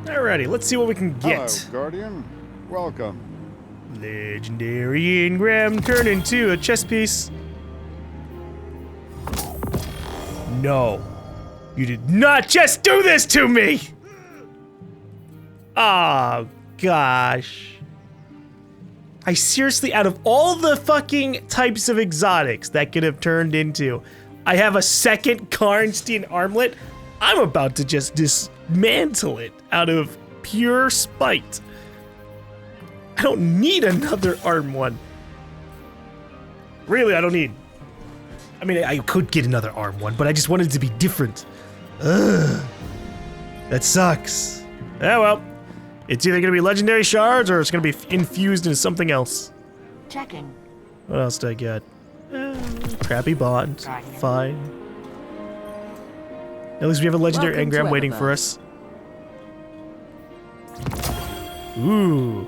Alrighty, let's see what we can get. Hello, Guardian. Welcome. Legendary engram turn into a chess piece. No. You did not just do this to me! Oh, gosh. I seriously, out of all the fucking types of exotics that could have turned into, I have a second Karnstein armlet. I'm about to just dismantle it out of pure spite. I don't need another arm one. Really, I don't need. I mean, I could get another arm one, but I just wanted it to be different. Ugh. That sucks. Yeah, well. It's either gonna be legendary shards or it's gonna be infused into something else. Checking. What else do I get? Crappy bond. Fine. At least we have a legendary engram waiting for us. Ooh.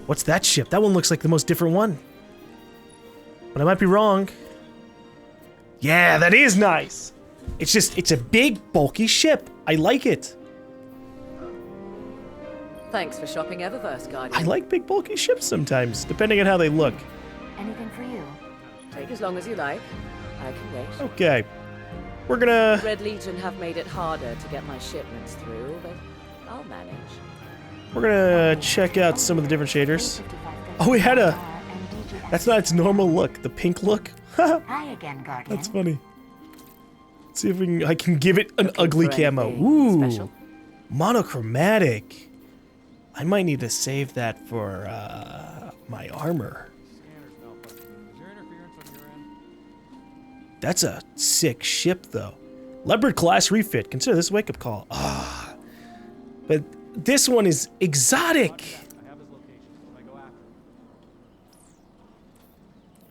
What's that ship? That one looks like the most different one. But I might be wrong. Yeah, that is nice. It's a big, bulky ship. I like it. Thanks for shopping EVERIS, Guardian. I like big, bulky ships sometimes, depending on how they look. Anything for you? Take as long as you like. I can wait. Okay. We're gonna... Red Legion have made it harder to get my shipments through, but I'll manage. We're gonna check out some of the different shaders. Oh, we had a... That's not its normal look. The pink look. Hi again, Guardian. That's funny. Let's see if we can... I can give it an Looking ugly for camo. anything Ooh. special? Monochromatic. I might need to save that for, my armor. That's a sick ship, though. Leopard class refit. Consider this a wake-up call. Ah. But this one is exotic.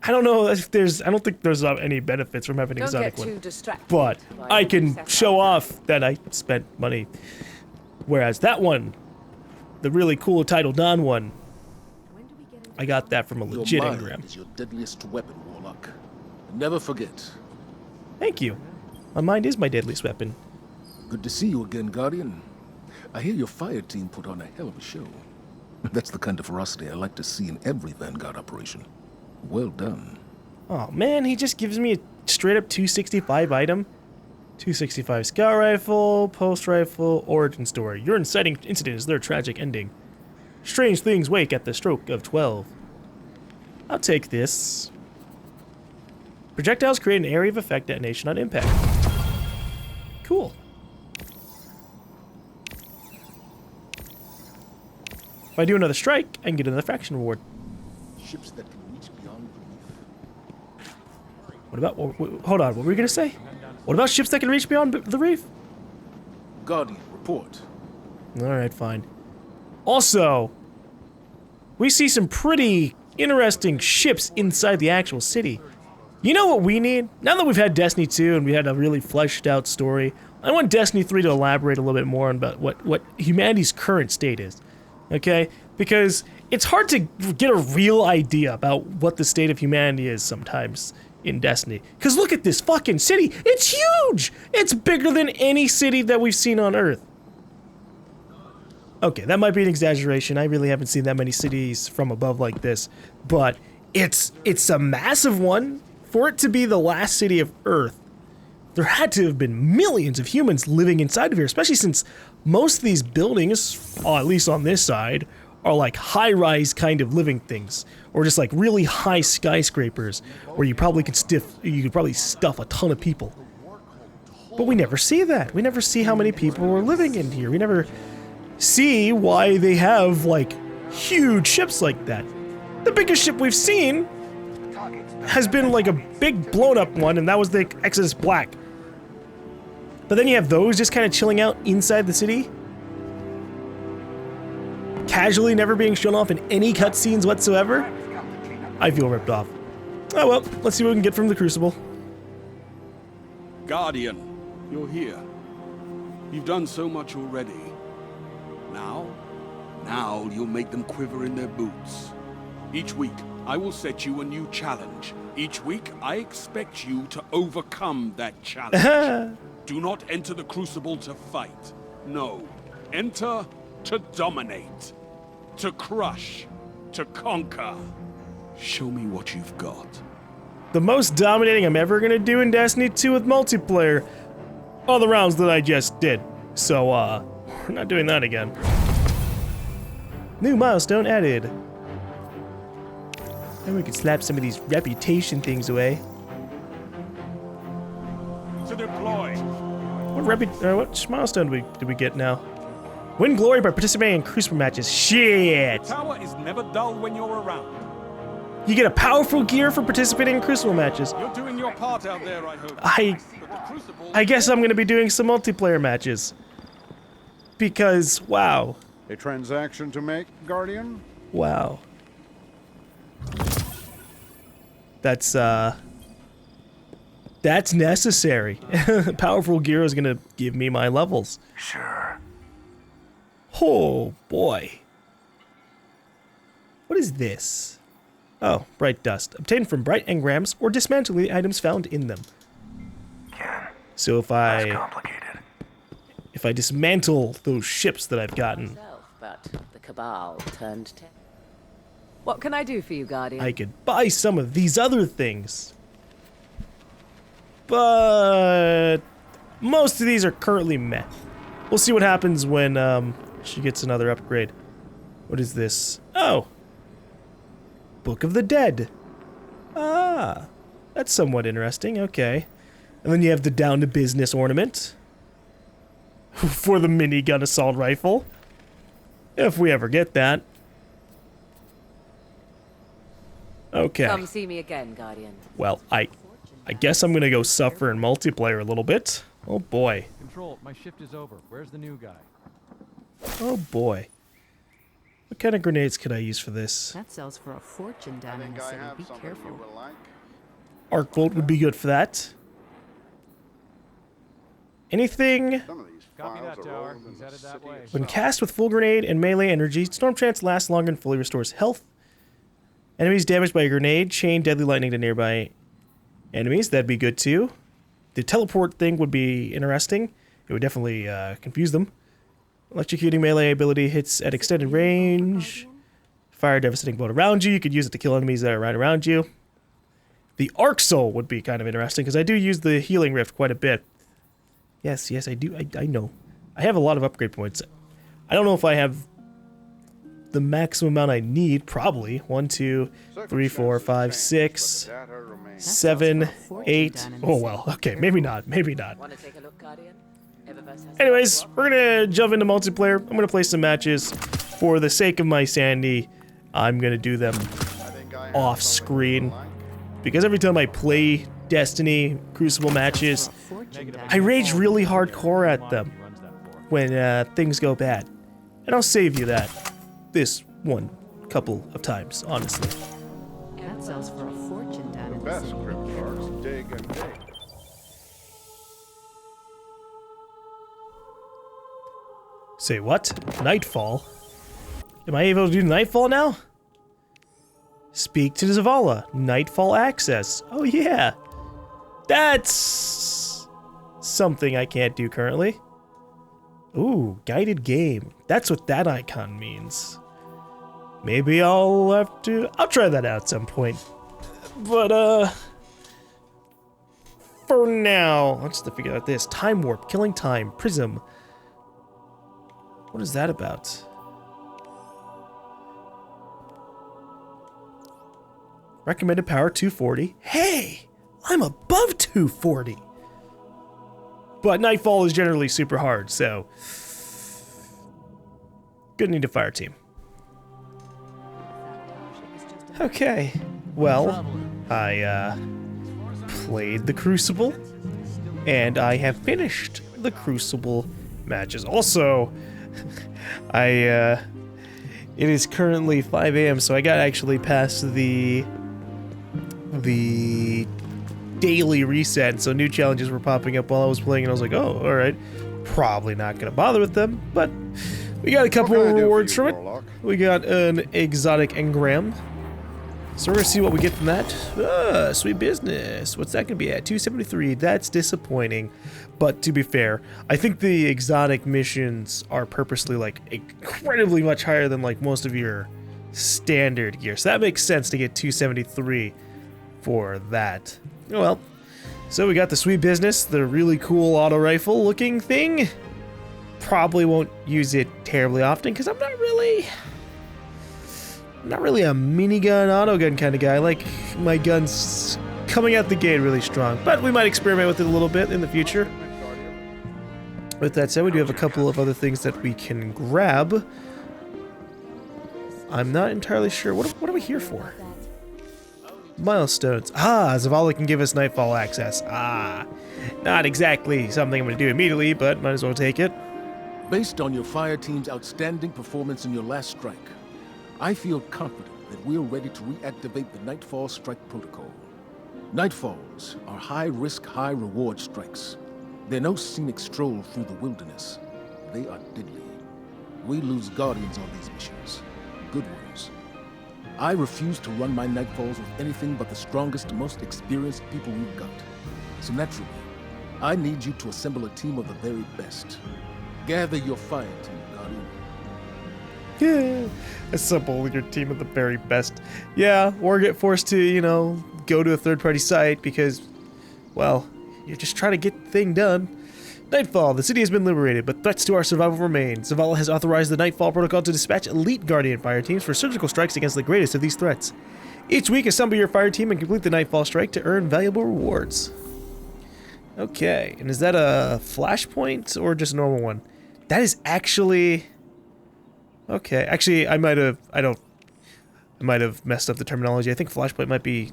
I don't know if there's... I don't think there's any benefits from having an exotic one. Don't get too distracted. But by I the can setup. show off that I spent money. Whereas that one, the really cool Title Dawn one, I got that from a legit Your mind engram. is your deadliest weapon, Warlock. Never forget. Thank you. My mind is my deadliest weapon. Good to see you again, Guardian. I hear your fire team put on a hell of a show. That's the kind of ferocity I like to see in every Vanguard operation. Well done. Oh man, he just gives me a straight up 265 item. 265 scout rifle, post rifle, origin story. Your inciting incident is their tragic ending. Strange things wake at the stroke of 12. I'll take this. Projectiles create an area of effect detonation on impact. Cool. If I do another strike, I can get another faction reward. Ships that can reach beyond belief. What about... hold on, what were we gonna say? What about ships that can reach beyond the reef? Guardian, report. Alright, fine. Also, we see some pretty interesting ships inside the actual city. You know what we need? Now that we've had Destiny 2 and we had a really fleshed out story, I want Destiny 3 to elaborate a little bit more on about what humanity's current state is. Okay? Because it's hard to get a real idea about what the state of humanity is sometimes in Destiny. Because look at this fucking city. It's huge! It's bigger than any city that we've seen on Earth. Okay, that might be an exaggeration. I really haven't seen that many cities from above like this. But it's a massive one. For it to be the last city of Earth, there had to have been millions of humans living inside of here, especially since most of these buildings, at least on this side, are like high-rise kind of living things, or just like really high skyscrapers where you could probably stuff a ton of people. But we never see that. We never see how many people are living in here. We never see why they have like huge ships like that. The biggest ship we've seen has been like a big blown up one, and that was the Exodus Black. But then you have those just kind of chilling out inside the city, casually never being shown off in any cutscenes whatsoever. I feel ripped off. Oh well, let's see what we can get from the Crucible. Guardian, you're here. You've done so much already. Now you'll make them quiver in their boots. Each week, I will set you a new challenge. Each week, I expect you to overcome that challenge. Do not enter the Crucible to fight. No, enter to dominate, to crush, to conquer. Show me what you've got. The most dominating I'm ever gonna do in Destiny 2 with multiplayer are the rounds that I just did. So, we're not doing that again. New milestone added. And we can slap some of these reputation things away. To deploy. What milestone did we get now? Win glory by participating in Crucible matches. Shit! Tower is never dull when you're around. You get a powerful gear for participating in Crucible matches. You're doing your part out there, I hope. But the Crucible... I guess I'm gonna be doing some multiplayer matches. Because, wow. A transaction to make, Guardian? Wow. That's necessary. Powerful gear is gonna give me my levels. Sure. Oh, boy. What is this? Oh, bright dust. Obtained from bright engrams or dismantle the items found in them. Ken, So if that's I complicated. dismantle those ships that I've gotten, But the Cabal turned tail. What can I do for you, Guardian? I could buy some of these other things. But most of these are currently meh. We'll see what happens when she gets another upgrade. What is this? Oh. Book of the Dead. Ah. That's somewhat interesting. Okay. And then you have the down to business ornament. For the minigun assault rifle. If we ever get that. Okay. Come see me again, Guardian. Well, I guess I'm gonna go suffer in multiplayer a little bit. Oh boy. Control, my shift is over. Where's the new guy? Oh boy. What kind of grenades could I use for this? That sells for a fortune down in the city. Be careful. Arc bolt would be good for that. Anything? Copy that, Tower. He's headed that way. When cast with full grenade and melee energy, Storm Trance lasts longer and fully restores health. Enemies damaged by a grenade chain deadly lightning to nearby enemies. That'd be good too. The teleport thing would be interesting. It would definitely confuse them. Electrocuting melee ability hits at extended range. Fire devastating bolt around you. You could use it to kill enemies that are right around you. The Arc Soul would be kind of interesting because I do use the Healing Rift quite a bit. Yes, I do. I know. I have a lot of upgrade points. I don't know if I have the maximum amount I need. Probably 1, 2, 3, 4, 5, 6, 7, 8. Oh well. Okay, maybe not. Maybe not. Want to take a look, Guardian? EVERIS has Anyways, we're gonna jump into multiplayer. I'm gonna play some matches. For the sake of my sanity, I'm gonna do them off screen. Because every time I play Destiny Crucible matches, I rage really hardcore at them when things go bad. And I'll save you that this one couple of times, honestly. That sells for a fortune down in the Best city. crypt sharks dig and dig. Say what? Nightfall? Am I able to do Nightfall now? Speak to ZAVALA. Nightfall access. Oh yeah. That's something I can't do currently. Ooh, guided game. That's what that icon means. Maybe I'll try that out at some point. But for now, let's just figure out this. Time warp, killing time, prism. What is that about? Recommended power 240. Hey, I'm above 240. But Nightfall is generally super hard, so gonna need a fire team. Okay, well, I played the Crucible, and I have finished the Crucible matches. Also, it is currently 5 a.m., so I got actually past the daily reset, so new challenges were popping up while I was playing, and I was like, oh, alright, probably not gonna bother with them, but we got a couple of rewards from it. We got an exotic engram, So we're gonna see what we get from that. Sweet business. What's that gonna be at? 273. That's disappointing. But to be fair, I think the exotic missions are purposely like incredibly much higher than like most of your standard gear. So that makes sense to get 273 for that. Oh well. So we got the sweet business, the really cool auto rifle looking thing. Probably won't use it terribly often because I'm not really a minigun, auto gun kind of guy. I like my guns coming out the gate really strong, but we might experiment with it a little bit in the future. With that said, we do have a couple of other things that we can grab. I'm not entirely sure. What are we here for? Milestones. Zavala can give us Nightfall access. Not exactly something I'm going to do immediately, but might as well take it. Based on your fire team's outstanding performance in your last strike, I feel confident that we're ready to reactivate the Nightfall Strike Protocol. Nightfalls are high-risk, high-reward strikes. They're no scenic stroll through the wilderness. They are deadly. We lose Guardians on these missions. Good ones. I refuse to run my Nightfalls with anything but the strongest, most experienced people we've got. So naturally, I need you to assemble a team of the very best. Gather your fire team, Guardian. Yeah, assemble your team of the very best. Yeah, or get forced to, you know, go to a third-party site because, well, you're just trying to get the thing done. Nightfall. The city has been liberated, but threats to our survival remain. Zavala has authorized the Nightfall Protocol to dispatch elite Guardian fire teams for surgical strikes against the greatest of these threats. Each week, assemble your fire team and complete the Nightfall strike to earn valuable rewards. Okay, and is that a flashpoint or just a normal one? That is actually... Okay, actually, I might have messed up the terminology. I think flashpoint might be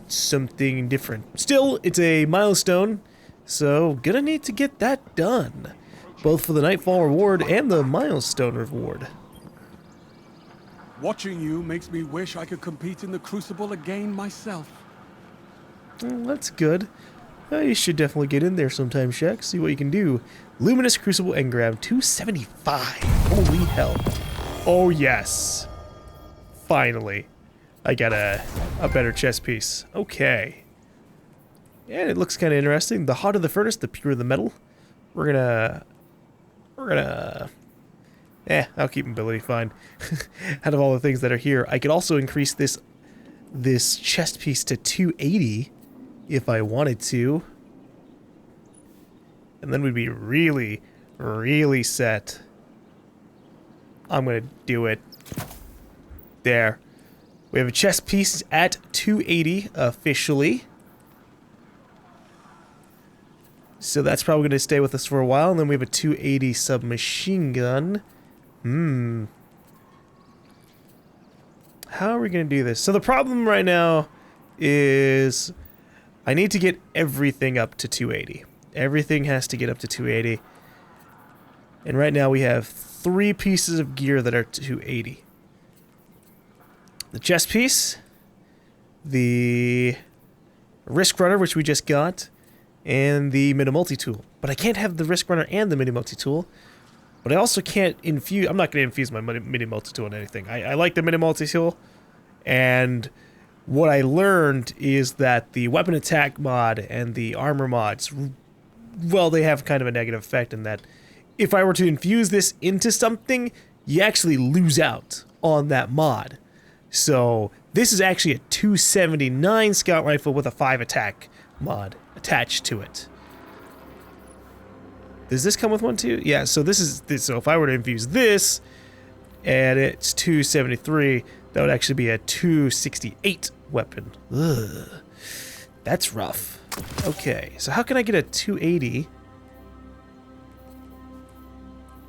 something different. Still, it's a milestone, so gonna need to get that done. Both for the Nightfall reward and the milestone reward. Watching you makes me wish I could compete in the Crucible again myself. Well, that's good. You should definitely get in there sometime, Shaq. See what you can do. Luminous Crucible Engram 275. Holy hell. Oh, yes. Finally. I got a better chest piece. Okay. And it looks kind of interesting. The hotter the furnace, the purer the metal. We're gonna... I'll keep mobility fine. Out of all the things that are here, I could also increase this chest piece to 280 if I wanted to. And then we'd be really, really set. I'm gonna do it. There. We have a chest piece at 280 officially. So that's probably going to stay with us for a while. And then we have a 280 submachine gun. How are we going to do this? So the problem right now is I need to get everything up to 280. Everything has to get up to 280. And right now we have 3 pieces of gear that are 280. The chest piece, the Risk Runner, which we just got, and the Mini Multi-Tool. But I can't have the Risk Runner and the Mini Multi-Tool. But I also can't infuse... I'm not going to infuse my Mini Multi-Tool in anything. I like the Mini Multi-Tool, and what I learned is that the Weapon Attack mod and the Armor mods, well, they have kind of a negative effect in that if I were to infuse this into something, you actually lose out on that mod. So this is actually a 279 scout rifle with a 5 attack mod attached to it. Does this come with one too? Yeah, so this is this. So if I were to infuse this and it's 273, that would actually be a 268 weapon. Ugh. That's rough. Okay, so how can I get a 280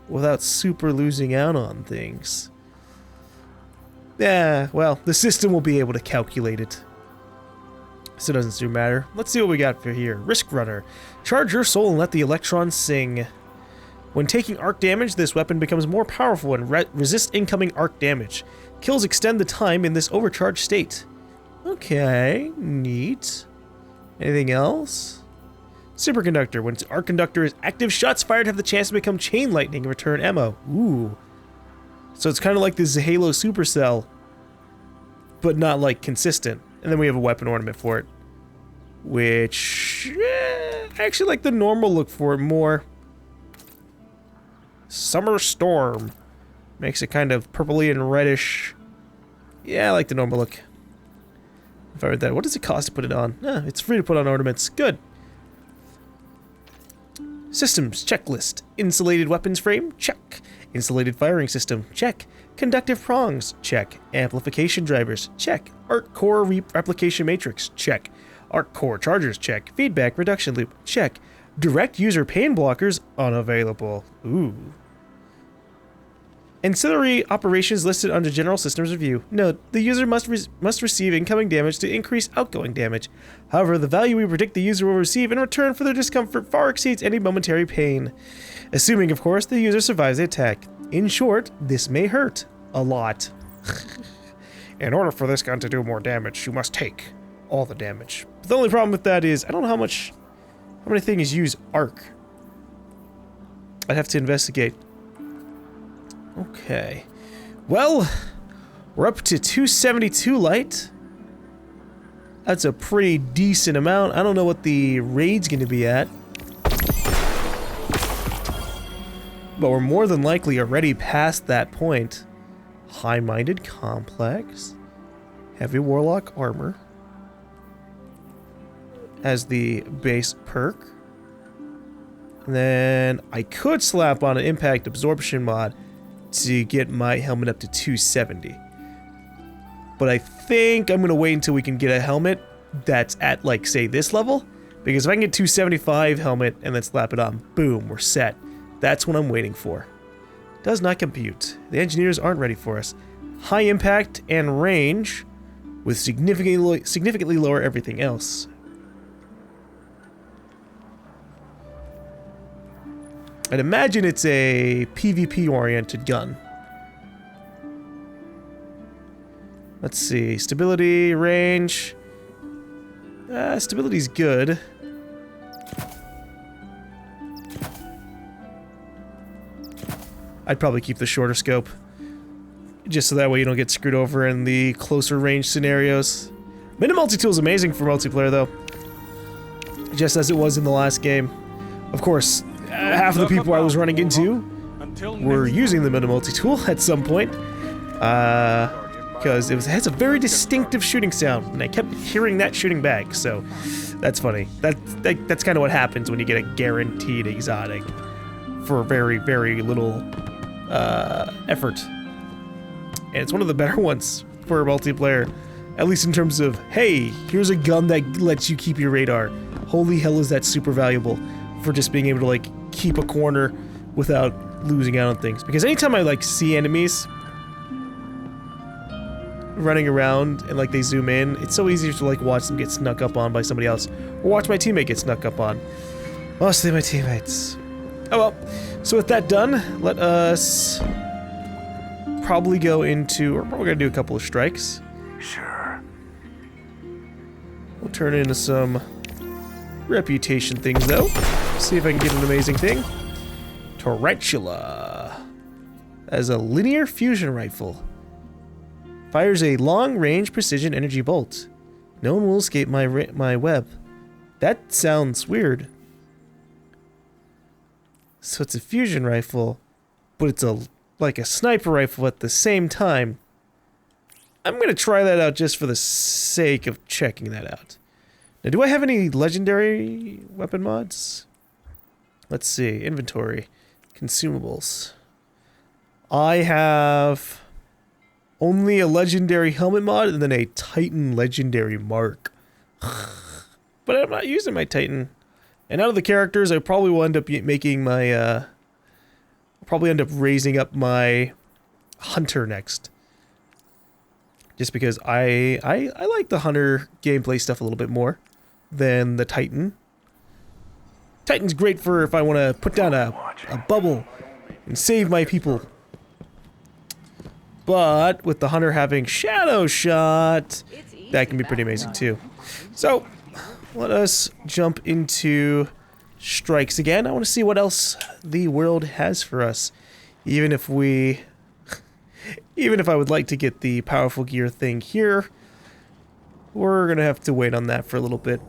without super losing out on things? Yeah, well, the system will be able to calculate it. So it doesn't super matter. Let's see what we got for here. Risk Runner. Charge your soul and let the electrons sing. When taking arc damage, this weapon becomes more powerful and resists incoming arc damage. Kills extend the time in this overcharged state. Okay, neat. Anything else? Superconductor. When arc conductor is active, shots fired have the chance to become chain lightning and return ammo. Ooh. So it's kind of like this Halo Supercell. but not like consistent. And then we have a weapon ornament for it, which I actually like the normal look for it more. Summer Storm makes it kind of purpley and reddish. Yeah, I like the normal look. If I read that, what does it cost to put it on? It's free to put on ornaments. Good. Systems checklist. Insulated weapons frame? Check. Insulated firing system? Check. Conductive prongs? Check. Amplification drivers? Check. Arc core replication matrix? Check. Arc core chargers? Check. Feedback reduction loop? Check. Direct user pain blockers? Unavailable. Ooh. Ancillary operations listed under General Systems Review. Note, the user must receive incoming damage to increase outgoing damage. However, the value we predict the user will receive in return for their discomfort far exceeds any momentary pain. Assuming, of course, the user survives the attack. In short, this may hurt. A lot. In order for this gun to do more damage, you must take all the damage. But the only problem with that is, I don't know how many things use arc. I'd have to investigate. Okay. Well, we're up to 272 light. That's a pretty decent amount. I don't know what the raid's gonna be at. But we're more than likely already past that point. High-minded complex. Heavy warlock armor. As the base perk. And then I could slap on an impact absorption mod to get my helmet up to 270. But I think I'm gonna wait until we can get a helmet that's at, like, say, this level. Because if I can get 275 helmet and then slap it on, boom, we're set. That's what I'm waiting for. Does not compute. The engineers aren't ready for us. High impact and range with significantly lower everything else. I'd imagine it's a PvP-oriented gun. Let's see. Stability, range. Stability's good. I'd probably keep the shorter scope. Just so that way you don't get screwed over in the closer range scenarios. Mini multi-tool is amazing for multiplayer, though. Just as it was in the last game. Of course, half of the people I was running into were using the mini multi-tool at some point. Because it has a very distinctive shooting sound, and I kept hearing that shooting back, so that's funny. That's kind of what happens when you get a guaranteed exotic for very, very little effort. And it's one of the better ones for multiplayer, at least in terms of, hey, here's a gun that lets you keep your radar. Holy hell, is that super valuable for just being able to, like, keep a corner without losing out on things. Because anytime I, like, see enemies running around and, like, they zoom in, it's so easy to, like, watch them get snuck up on by somebody else, or watch my teammate get snuck up on. Mostly my teammates. Oh well. So with that done, let us probably go into, or we're gonna do a couple of strikes. Sure. We'll turn into some reputation things, though. See if I can get an amazing thing. Tarantula. As a linear fusion rifle. Fires a long-range precision energy bolt. No one will escape my web. That sounds weird. So it's a fusion rifle, but it's like a sniper rifle at the same time. I'm gonna try that out just for the sake of checking that out. Now, do I have any legendary weapon mods? Let's see. Inventory. Consumables. I have only a legendary helmet mod and then a Titan legendary mark. But I'm not using my Titan. And out of the characters, I probably will end up making my, probably end up raising up my Hunter next. Just because I like the Hunter gameplay stuff a little bit more than the Titan. Titan's great for if I want to put down a bubble and save my people. But with the Hunter having Shadow Shot, that can be pretty amazing too. So, let us jump into strikes again. I want to see what else the world has for us. Even if even if I would like to get the powerful gear thing here, we're gonna have to wait on that for a little bit.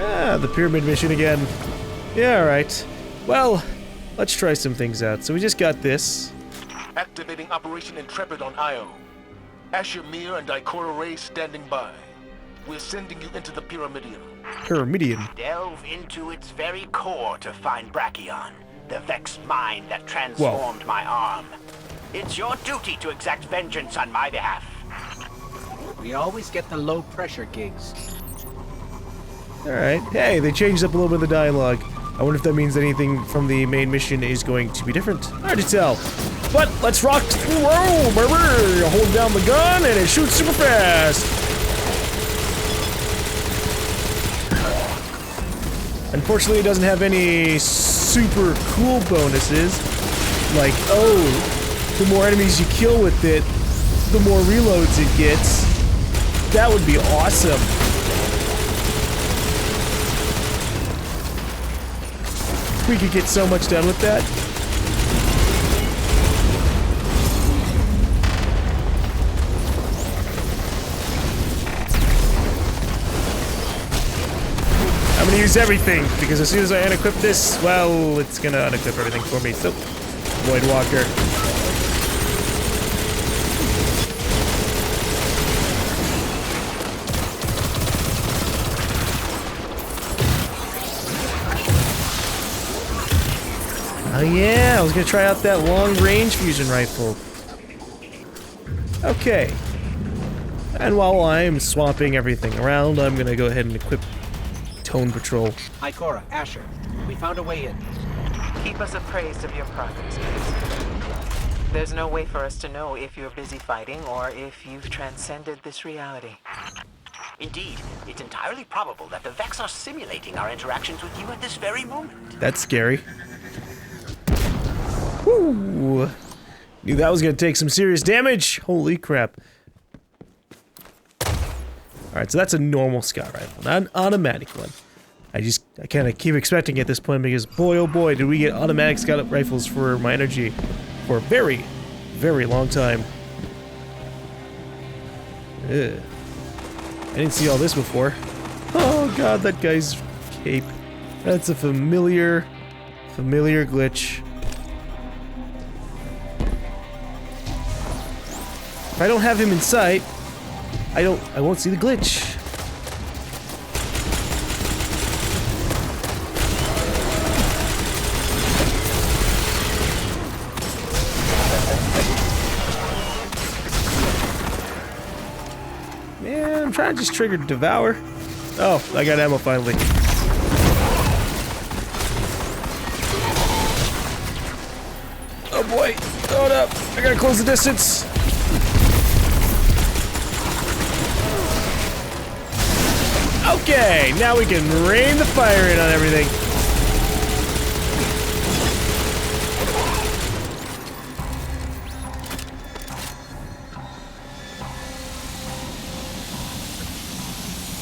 Ah, the pyramid mission again. Yeah, alright. Well, let's try some things out. So we just got this. Activating Operation Intrepid on Io. Asher Mir and Daikora Ray standing by. We're sending you into the Pyramidion. Pyramidion. Delve into its very core to find Brachion, the vexed mind that transformed my arm. It's your duty to exact vengeance on my behalf. We always get the low-pressure gigs. Alright. Hey, they changed up a little bit of the dialogue. I wonder if that means anything from the main mission is going to be different. Hard to tell. But let's rock and roll, baby! Hold down the gun and it shoots super fast! Unfortunately, it doesn't have any super cool bonuses. Like, oh, the more enemies you kill with it, the more reloads it gets. That would be awesome. We could get so much done with that. I'm gonna use everything, because as soon as I unequip this, well, it's gonna unequip everything for me, so... Void Walker. Oh yeah, I was gonna try out that long-range fusion rifle. Okay. And while I'm swapping everything around, I'm gonna go ahead and equip Tone Patrol. Ikora, Asher, we found a way in. Keep us appraised of your progress, please. There's no way for us to know if you're busy fighting or if you've transcended this reality. Indeed, it's entirely probable that the Vex are simulating our interactions with you at this very moment. That's scary. Woo! Knew that was gonna take some serious damage. Holy crap. Alright, so that's a normal scout rifle, not an automatic one. I kinda keep expecting at this point because boy oh boy did we get automatic scout rifles for my energy for a very, very long time. Ugh. I didn't see all this before. Oh god, that guy's cape. That's a familiar glitch. If I don't have him in sight, I won't see the glitch. Man, I'm trying to just trigger Devour. Oh, I got ammo finally. Oh boy, hold up. I gotta close the distance. Okay, now we can rain the fire in on everything.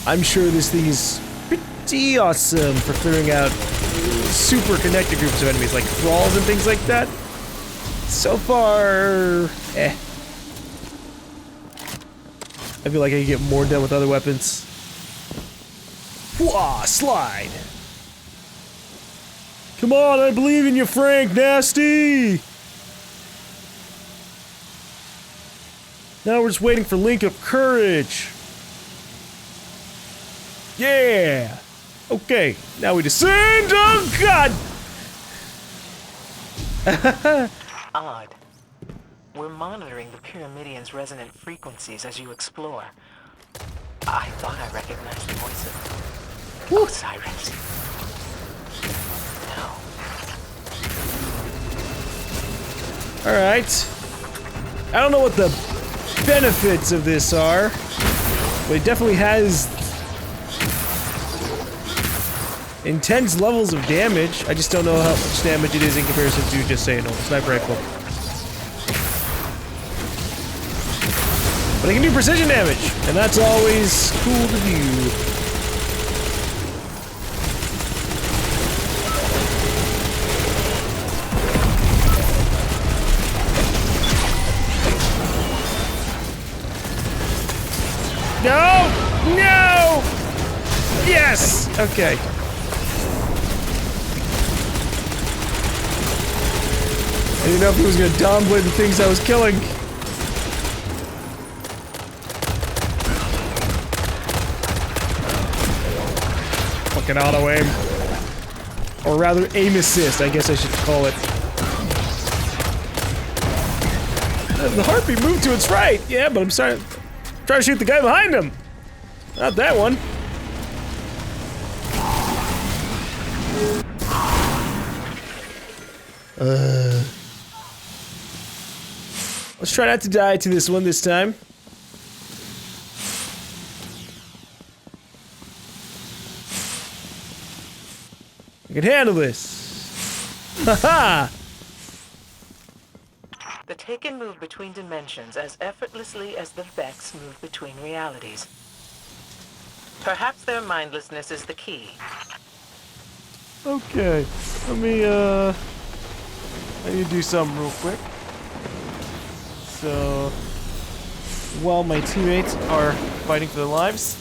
I'm sure this thing is pretty awesome for clearing out super connected groups of enemies like thralls and things like that. So far, eh. I feel like I can get more done with other weapons. Whoa, slide! Come on, I believe in you, Frank Nasty! Now we're just waiting for Link of Courage. Yeah! Okay, now we descend! Oh god! Odd. We're monitoring the Pyramidion's resonant frequencies as you explore. I thought I recognized the voice of Osiris. No. Alright. I don't know what the benefits of this are, but it definitely has intense levels of damage. I just don't know how much damage it is in comparison to just say a normal sniper rifle. But it can do precision damage, and that's always cool to do. No! No! Yes! Okay. I didn't know if he was gonna downblade the things I was killing. Fucking auto aim. Or rather, aim assist, I guess I should call it. The heartbeat moved to its right. Yeah, but I'm trying to shoot the guy behind him. Not that one. Let's try not to die to this one this time. I can handle this. Haha! The Taken move between dimensions as effortlessly as the Vex move between realities. Perhaps their mindlessness is the key. Okay, let me, I need to do something real quick. So, while my teammates are fighting for their lives,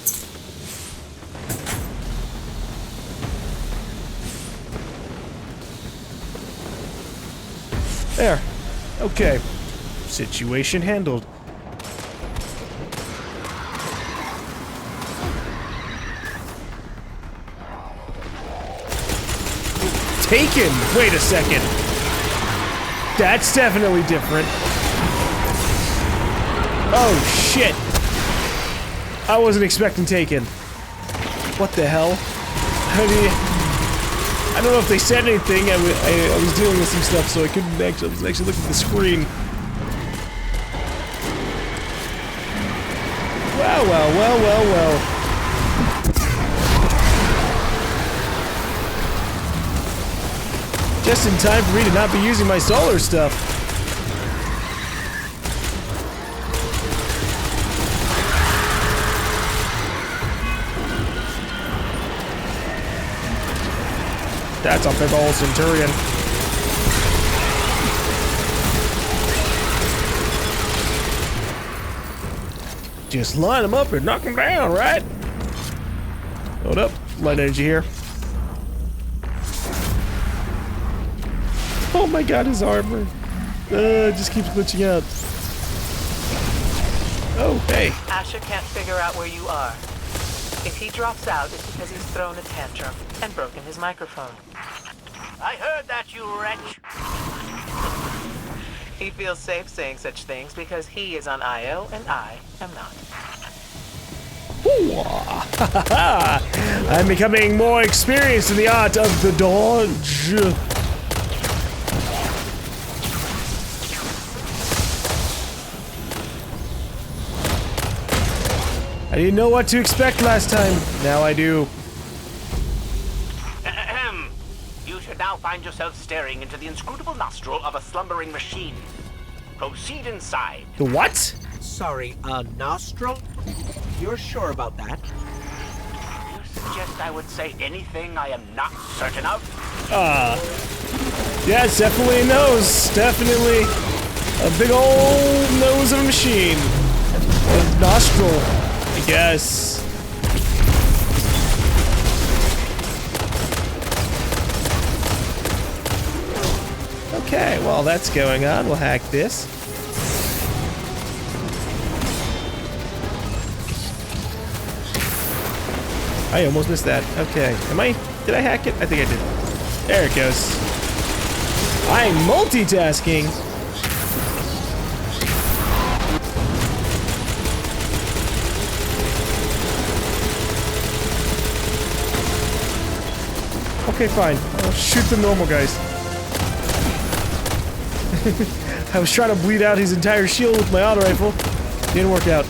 there. Okay. Situation handled. Taken! Wait a second. That's definitely different. Oh, shit. I wasn't expecting Taken. What the hell? I mean, I don't know if they said anything. I was dealing with some stuff, so I couldn't actually. I was actually looking at the screen. Well. Just in time for me to not be using my solar stuff. That's a big old Centurion. Just line them up and knock them down, right? Hold up. Light energy here. Oh my god, his armor. It just keeps glitching out. Oh, hey. Asher can't figure out where you are. If he drops out, it's because he's thrown a tantrum and broken his microphone. I heard that, you wretch. He feels safe saying such things because he is on IO and I am not. I'm becoming more experienced in the art of the dodge. I didn't know what to expect last time. Now I do. Ahem. You should now find yourself staring into the inscrutable nostril of a slumbering machine. Proceed inside. The what? Sorry, nostril? You're sure about that? You suggest I would say anything I am not certain of? Yeah, it's definitely a nose. Definitely a big old nose of a machine. A nostril, I guess. Okay, while that's going on, we'll hack this. I almost missed that. Okay. Did I hack it? I think I did. There it goes. I'm multitasking. Okay, fine. I'll shoot the normal guys. I was trying to bleed out his entire shield with my auto rifle. Didn't work out.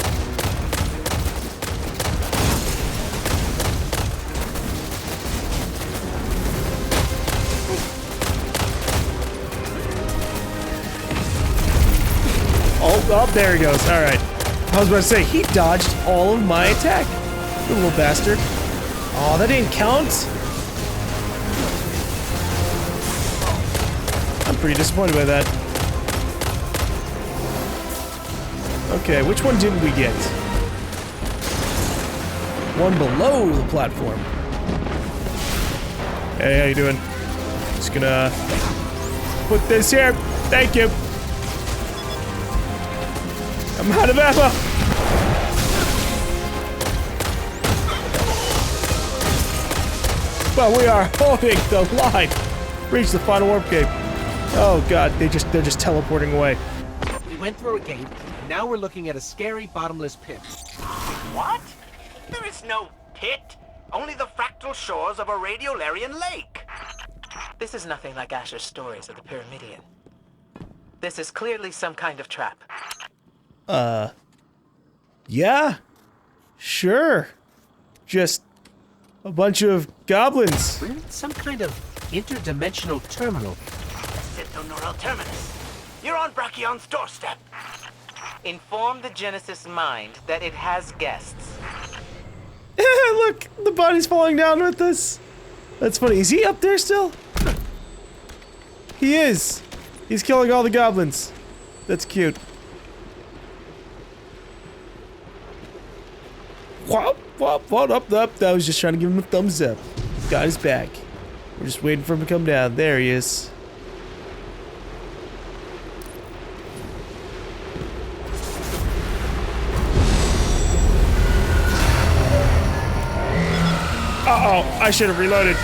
Oh, there he goes. All right. I was about to say, he dodged all of my attack. You little bastard. Oh, that didn't count? I'm pretty disappointed by that. Okay, which one didn't we get? One below the platform. Hey, how you doing? Just gonna put this here. Thank you. I'm out of ammo. Well, we are holding the line. Reach the final warp gate. Oh god, they're just teleporting away. We went through a gate, and now we're looking at a scary bottomless pit. What? There is no pit. Only the fractal shores of a radiolarian lake. This is nothing like Asher's stories of the Pyramidion. This is clearly some kind of trap. Yeah. Sure. Just a bunch of goblins. We're in some kind of interdimensional terminal. Neural terminus. You're on Brachion's doorstep. Inform the Genesis mind that it has guests. Look, the body's falling down with us. That's funny. Is he up there still? He is. He's killing all the goblins. That's cute. Whop, whop, whop, up. I was just trying to give him a thumbs up. Got his back. We're just waiting for him to come down. There he is. Uh-oh, I should have reloaded.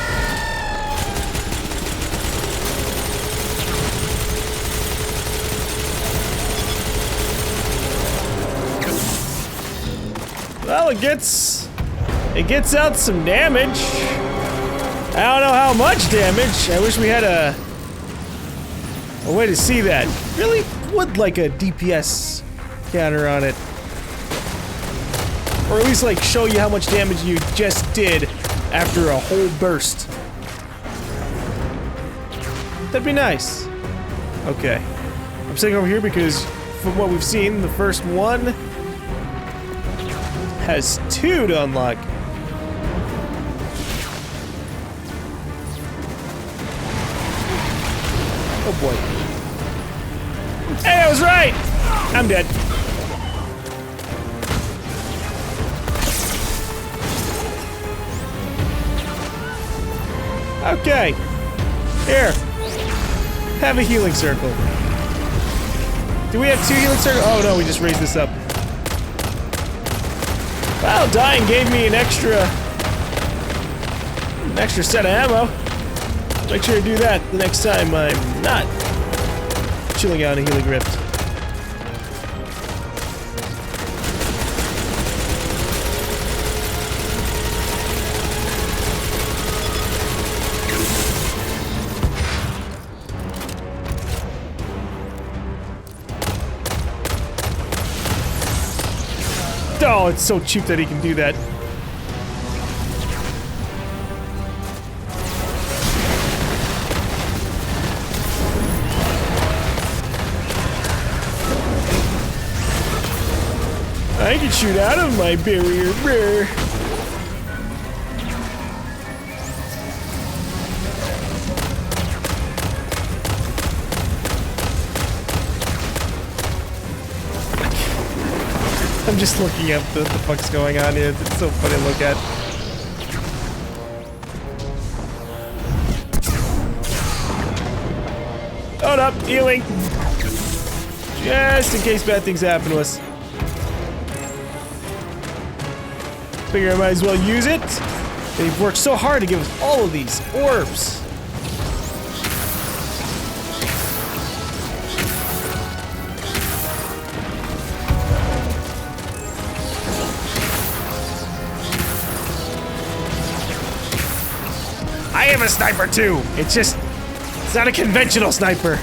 Well, it gets out some damage. I don't know how much damage. I wish we had a way to see that. Really would like a DPS counter on it. Or at least like show you how much damage you just did after a whole burst. That'd be nice. Okay. I'm sitting over here because from what we've seen, the first one has 2 to unlock. Oh boy. Hey, I was right! I'm dead. Okay. Here. Have a healing circle. Do we have 2 healing circles? Oh no, we just raised this up. Well, dying gave me an extra set of ammo. Make sure to do that the next time I'm not chilling out in a healing rift. Oh, it's so cheap that he can do that. I can shoot out of my barrier. Brr. I'm just looking at what the fuck's going on here. It's so funny to look at. Hold up, healing. Just in case bad things happen to us. Figure I might as well use it. They've worked so hard to give us all of these orbs. I am a sniper too. It's not a conventional sniper.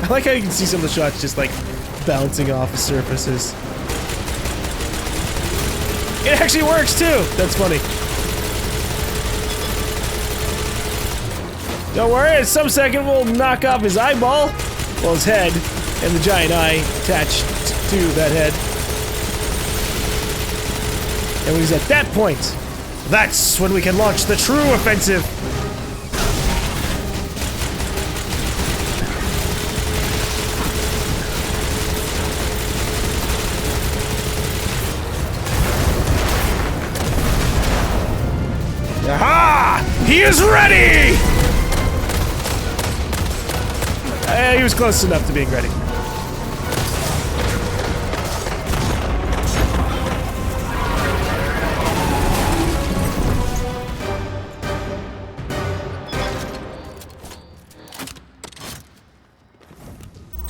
I like how you can see some of the shots just like bouncing off of surfaces. It actually works too! That's funny. Don't worry, in some second we'll knock off his eyeball. Well, his head, and the giant eye attached to that head. And when he's at that point, that's when we can launch the true offensive. Aha! He is ready! He was close enough to being ready.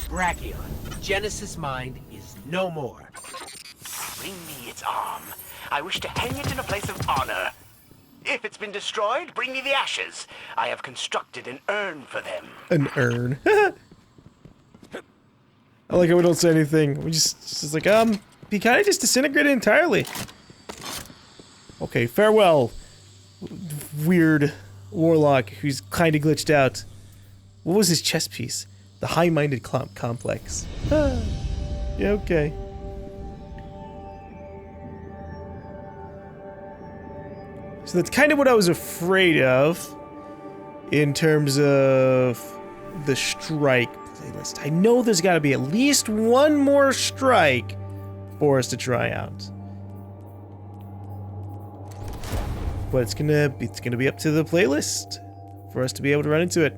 Brachion, Genesis mind is no more. Bring me its arm. I wish to hang it in a place of honor. If it's been destroyed, bring me the ashes. I have constructed an urn for them. An urn. I like how we don't say anything. We just like, he kind of just disintegrated entirely. Okay, farewell, weird warlock who's kind of glitched out. What was his chess piece? The high-minded complex. Yeah, okay. So that's kind of what I was afraid of in terms of the strike playlist. I know there's got to be at least one more strike for us to try out. But it's gonna be up to the playlist for us to be able to run into it.